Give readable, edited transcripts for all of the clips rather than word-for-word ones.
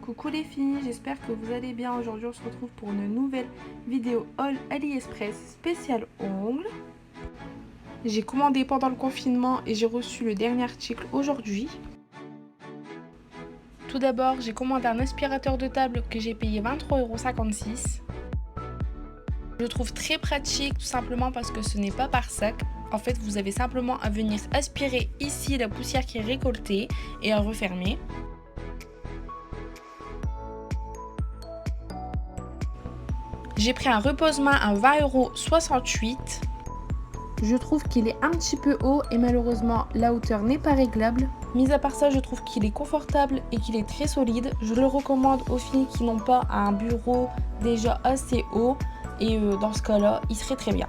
Coucou les filles, j'espère que vous allez bien. Aujourd'hui on se retrouve pour une nouvelle vidéo haul AliExpress spéciale ongles. J'ai commandé pendant le confinement et j'ai reçu le dernier article aujourd'hui. Tout d'abord, j'ai commandé un aspirateur de table que j'ai payé 23,56 €. Je le trouve très pratique tout simplement parce que ce n'est pas par sac. En fait, vous avez simplement à venir aspirer ici la poussière qui est récoltée et à refermer. J'ai pris un repose-main à 20,68 €. Je trouve qu'il est un petit peu haut et malheureusement la hauteur n'est pas réglable. Mis à part ça, je trouve qu'il est confortable et qu'il est très solide. Je le recommande aux filles qui n'ont pas un bureau déjà assez haut et dans ce cas-là, il serait très bien.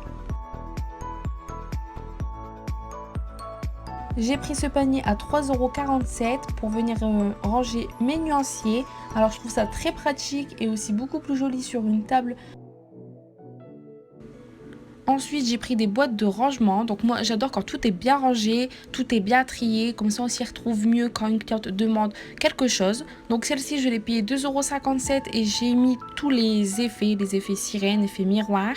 J'ai pris ce panier à 3,47 € pour venir ranger mes nuanciers. Alors je trouve ça très pratique et aussi beaucoup plus joli sur une table. Ensuite, j'ai pris des boîtes de rangement. Donc moi, j'adore quand tout est bien rangé, tout est bien trié. Comme ça, on s'y retrouve mieux quand une cliente demande quelque chose. Donc celle-ci, je l'ai payée 2,57 € et j'ai mis tous les effets sirène, effets miroir.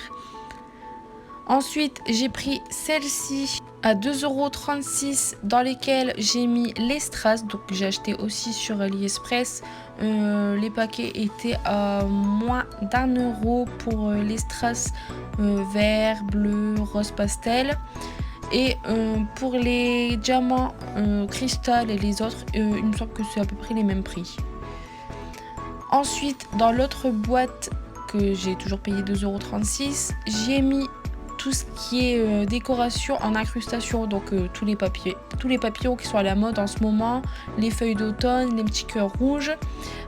Ensuite, j'ai pris celle-ci à 2,36 € dans lesquelles j'ai mis les strass. Donc j'ai acheté aussi sur AliExpress. Les paquets étaient à moins d'1 € pour les strass vert, bleu, rose pastel. Et pour les diamants cristal et les autres, il me semble que c'est à peu près les mêmes prix. Ensuite, dans l'autre boîte que j'ai toujours payé 2,36 €, j'ai mis tout ce qui est décoration en incrustation, donc tous les papillons qui sont à la mode en ce moment, les feuilles d'automne, les petits cœurs rouges.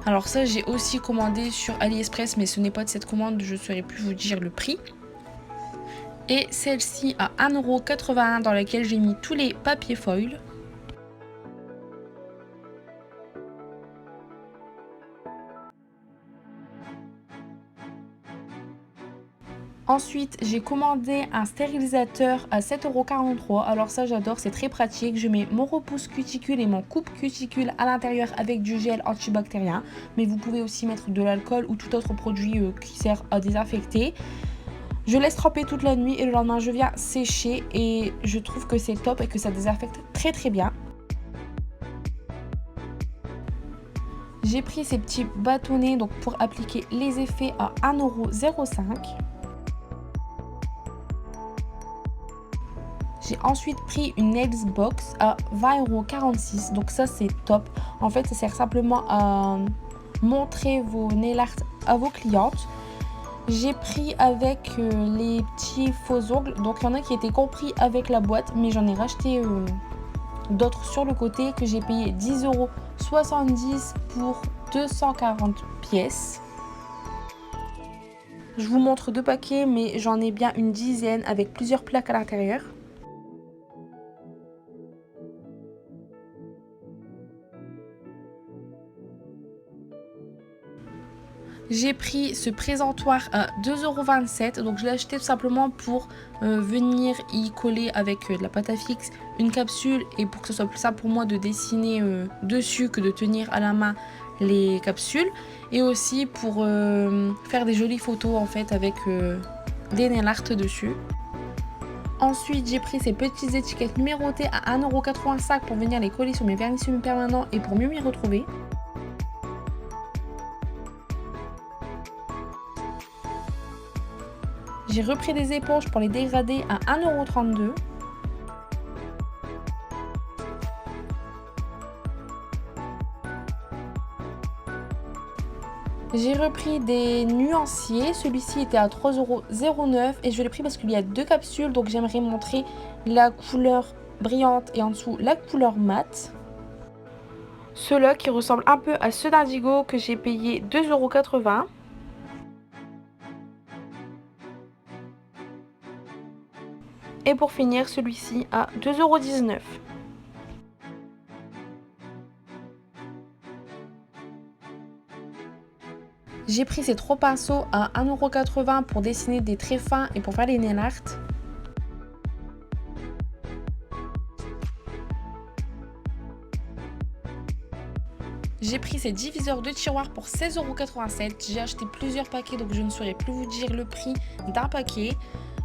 Alors ça, j'ai aussi commandé sur AliExpress, mais ce n'est pas de cette commande, je ne saurais plus vous dire le prix. Et celle-ci à 1,81 € dans laquelle j'ai mis tous les papiers foil. Ensuite, j'ai commandé un stérilisateur à 7,43 €. Alors ça, j'adore, c'est très pratique. Je mets mon repousse cuticule et mon coupe cuticule à l'intérieur avec du gel antibactérien. Mais vous pouvez aussi mettre de l'alcool ou tout autre produit qui sert à désinfecter. Je laisse tremper toute la nuit et le lendemain, je viens sécher et je trouve que c'est top et que ça désinfecte très très bien. J'ai pris ces petits bâtonnets donc pour appliquer les effets à 1,05 €. J'ai ensuite pris une nails box à 20,46 €. Donc ça, c'est top. En fait, ça sert simplement à montrer vos nail art à vos clientes. J'ai pris avec les petits faux ongles. Donc il y en a qui étaient compris avec la boîte, mais j'en ai racheté d'autres sur le côté que j'ai payé 10,70 € pour 240 pièces. Je vous montre deux paquets, mais j'en ai bien une dizaine avec plusieurs plaques à l'intérieur. J'ai pris ce présentoir à 2,27 €. Donc je l'ai acheté tout simplement pour venir y coller avec de la pâte à fixe une capsule et pour que ce soit plus simple pour moi de dessiner dessus que de tenir à la main les capsules. Et aussi pour faire des jolies photos en fait avec des nail art dessus. Ensuite, j'ai pris ces petites étiquettes numérotées à 1,85 € pour venir les coller sur mes vernis semi-permanents et pour mieux m'y retrouver. J'ai repris des éponges pour les dégrader à 1,32 €. J'ai repris des nuanciers, celui-ci était à 3,09 € et je l'ai pris parce qu'il y a deux capsules, donc j'aimerais montrer la couleur brillante et en dessous la couleur mate. Ceux-là qui ressemblent un peu à ceux d'Indigo que j'ai payé 2,80 €. Et pour finir, celui-ci à 2,19 €. J'ai pris ces trois pinceaux à 1,80 € pour dessiner des traits fins et pour faire les nail art. J'ai pris ces diviseurs de tiroirs pour 16,87 €. J'ai acheté plusieurs paquets, donc je ne saurais plus vous dire le prix d'un paquet.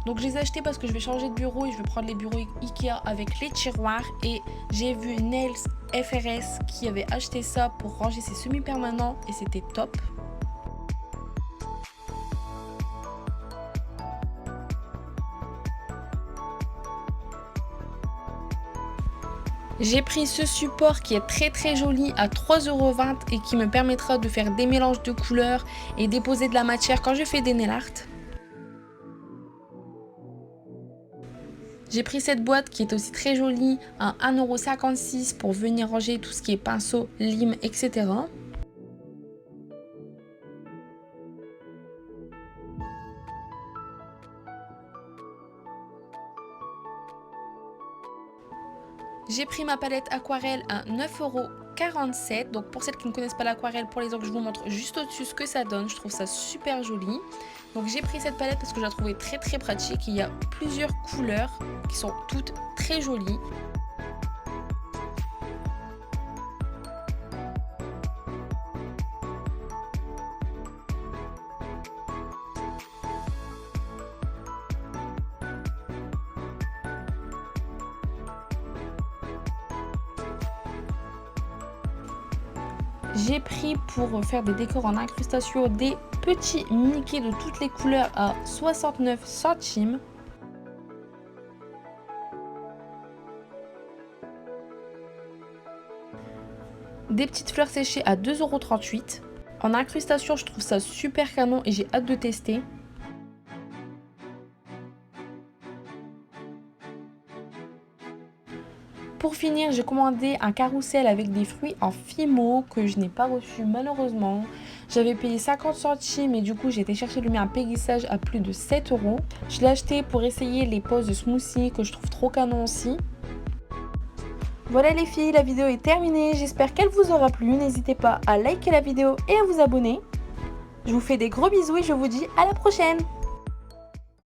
Donc je les ai achetés parce que je vais changer de bureau et je vais prendre les bureaux Ikea avec les tiroirs. Et j'ai vu Nails FRS qui avait acheté ça pour ranger ses semi-permanents et c'était top. J'ai pris ce support qui est très joli à 3,20 € et qui me permettra de faire des mélanges de couleurs et déposer de la matière quand je fais des nail art. J'ai pris cette boîte qui est aussi très jolie à 1,56 € pour venir ranger tout ce qui est pinceau, lime, etc. J'ai pris ma palette aquarelle à 9,47 €. Donc pour celles qui ne connaissent pas l'aquarelle, pour les autres, je vous montre juste au-dessus ce que ça donne. Je trouve ça super joli. Donc j'ai pris cette palette parce que je la trouvais très pratique. Il y a plusieurs couleurs qui sont toutes très jolies. J'ai pris pour faire des décors en incrustation des petits Mickey de toutes les couleurs à 69 centimes. Des petites fleurs séchées à 2,38 €. En incrustation, je trouve ça super canon et j'ai hâte de tester. Pour finir, j'ai commandé un carrousel avec des fruits en Fimo que je n'ai pas reçu malheureusement. J'avais payé 50 centimes et du coup j'ai été chercher lui un péguissage à plus de 7 €. Je l'ai acheté pour essayer les pots de smoothie que je trouve trop canon aussi. Voilà les filles, la vidéo est terminée. J'espère qu'elle vous aura plu. N'hésitez pas à liker la vidéo et à vous abonner. Je vous fais des gros bisous et je vous dis à la prochaine.